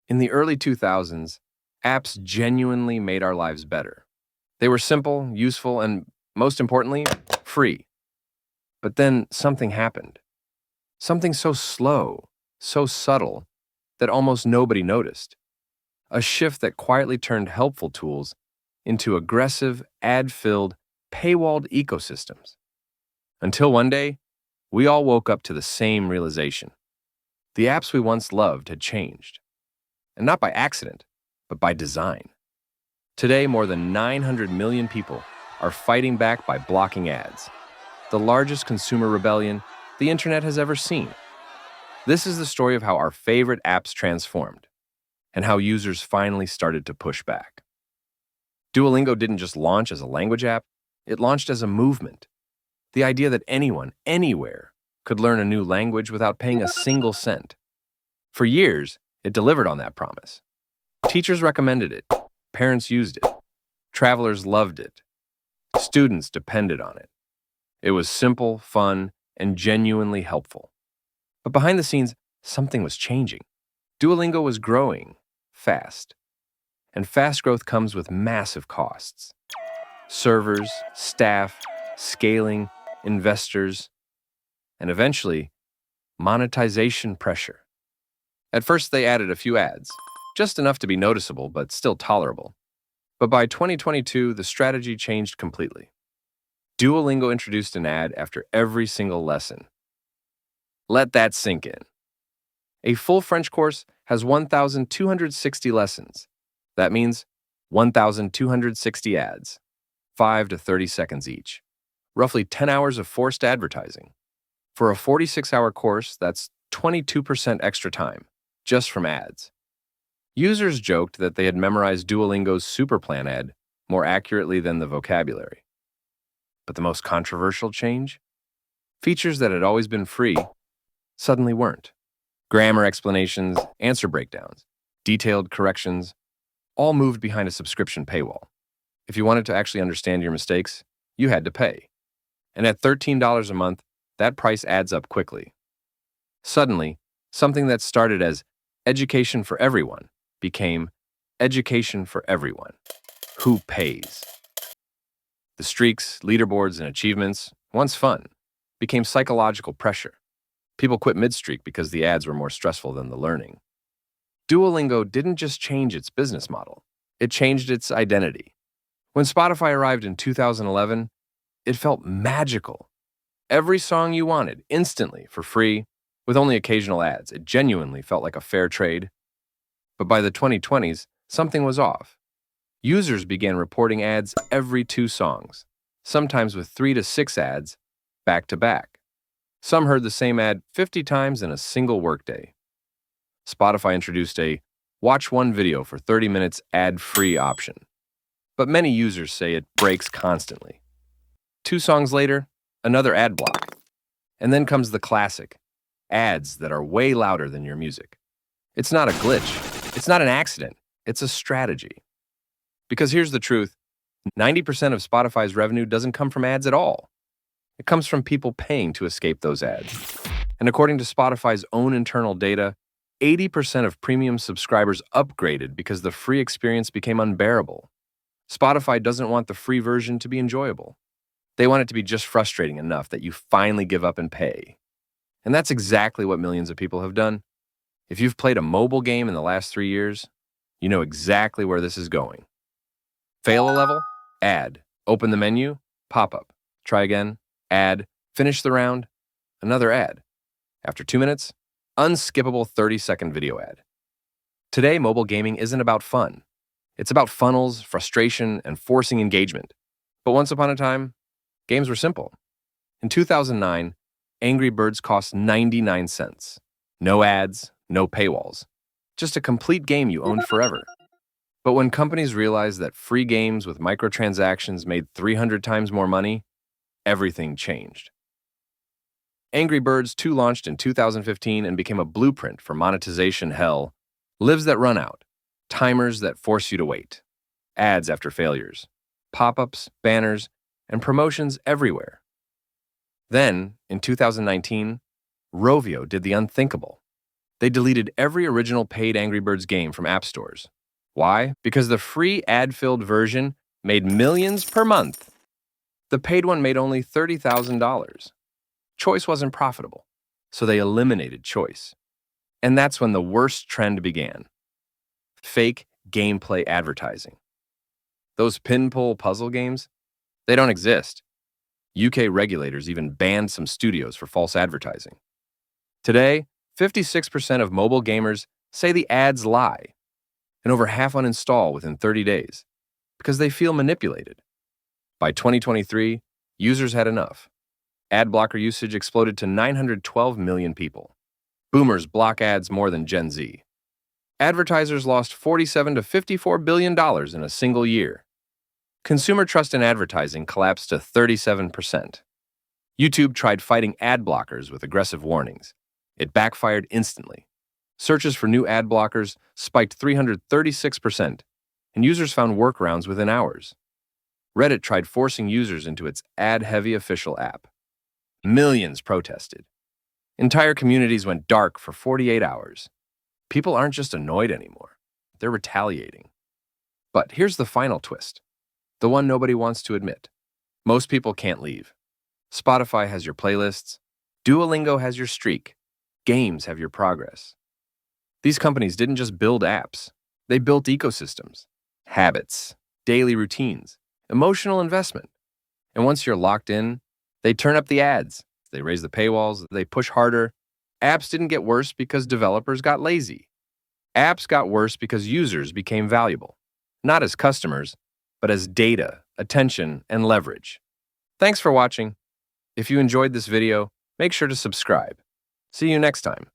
In the early 2000s, apps genuinely made our lives better. They were simple, useful, and most importantly, free. But then something happened. Something so slow, so subtle, that almost nobody noticed. A shift that quietly turned helpful tools into aggressive, ad-filled, paywalled ecosystems. Until one day, we all woke up to the same realization. The apps we once loved had changed. And not by accident, but by design. Today, more than 900 million people are fighting back by blocking ads, the largest consumer rebellion the internet has ever seen. This is the story of how our favorite apps transformed, and how users finally started to push back. Duolingo didn't just launch as a language app, it launched as a movement. The idea that anyone, anywhere, could learn a new language without paying a single cent. For years, it delivered on that promise. Teachers recommended it, parents used it, travelers loved it, students depended on it. It was simple, fun, and genuinely helpful. But behind the scenes, something was changing. Duolingo was growing fast. And fast growth comes with massive costs. Servers, staff, scaling, investors, and eventually, monetization pressure. At first, they added a few ads, just enough to be noticeable but still tolerable. But by 2022, the strategy changed completely. Duolingo introduced an ad after every single lesson. Let that sink in. A full French course has 1,260 lessons. That means 1,260 ads, 5 to 30 seconds each, roughly 10 hours of forced advertising. For a 46-hour course, that's 22% extra time, just from ads. Users joked that they had memorized Duolingo's super plan ad more accurately than the vocabulary. But the most controversial change? Features that had always been free suddenly weren't. Grammar explanations, answer breakdowns, detailed corrections, all moved behind a subscription paywall. If you wanted to actually understand your mistakes, you had to pay. And at $13 a month, that price adds up quickly. Suddenly, something that started as education for everyone became education for everyone. Who pays? The streaks, leaderboards, and achievements, once fun, became psychological pressure. People quit mid-streak because the ads were more stressful than the learning. Duolingo didn't just change its business model, it changed its identity. When Spotify arrived in 2011, it felt magical. Every song you wanted, instantly, for free, with only occasional ads. It genuinely felt like a fair trade. But by the 2020s, something was off. Users began reporting ads every 2 songs, sometimes with 3 to 6 ads, back to back. Some heard the same ad 50 times in a single workday. Spotify introduced a watch one video for 30 minutes ad-free option. But many users say it breaks constantly. 2 songs later, another ad block. And then comes the classic, ads that are way louder than your music. It's not a glitch. It's not an accident. It's a strategy. Because here's the truth, 90% of Spotify's revenue doesn't come from ads at all. It comes from people paying to escape those ads. And according to Spotify's own internal data, 80% of premium subscribers upgraded because the free experience became unbearable. Spotify doesn't want the free version to be enjoyable. They want it to be just frustrating enough that you finally give up and pay. And that's exactly what millions of people have done. If you've played a mobile game in the last 3 years, you know exactly where this is going. Fail a level? Ad. Open the menu? Pop-up. Try again? Ad. Finish the round? Another ad. After 2 minutes? Unskippable 30-second video ad. Today, mobile gaming isn't about fun. It's about funnels, frustration, and forcing engagement. But once upon a time, games were simple. In 2009, Angry Birds cost 99 cents. No ads, no paywalls. Just a complete game you owned forever. But when companies realized that free games with microtransactions made 300 times more money, everything changed. Angry Birds 2 launched in 2015 and became a blueprint for monetization hell, lives that run out, timers that force you to wait, ads after failures, pop-ups, banners, and promotions everywhere. Then, in 2019, Rovio did the unthinkable. They deleted every original paid Angry Birds game from app stores. Why? Because the free ad-filled version made millions per month. The paid one made only $30,000. Choice wasn't profitable, so they eliminated choice. And that's when the worst trend began. Fake gameplay advertising. Those pin-pull puzzle games, they don't exist. UK regulators even banned some studios for false advertising. Today, 56% of mobile gamers say the ads lie, and over half uninstall within 30 days because they feel manipulated. By 2023, users had enough. Ad blocker usage exploded to 912 million people. Boomers block ads more than Gen Z. Advertisers lost $47 to $54 billion in a single year. Consumer trust in advertising collapsed to 37%. YouTube tried fighting ad blockers with aggressive warnings. It backfired instantly. Searches for new ad blockers spiked 336%, and users found workarounds within hours. Reddit tried forcing users into its ad-heavy official app. Millions protested. Entire communities went dark for 48 hours. People aren't just annoyed anymore. They're retaliating. But here's the final twist. The one nobody wants to admit. Most people can't leave. Spotify has your playlists. Duolingo has your streak. Games have your progress. These companies didn't just build apps. They built ecosystems, habits, daily routines, emotional investment. And once you're locked in, they turn up the ads. They raise the paywalls. They push harder. Apps didn't get worse because developers got lazy. Apps got worse because users became valuable, not as customers, but as data, attention, and leverage. Thanks for watching. If you enjoyed this video, make sure to subscribe. See you next time.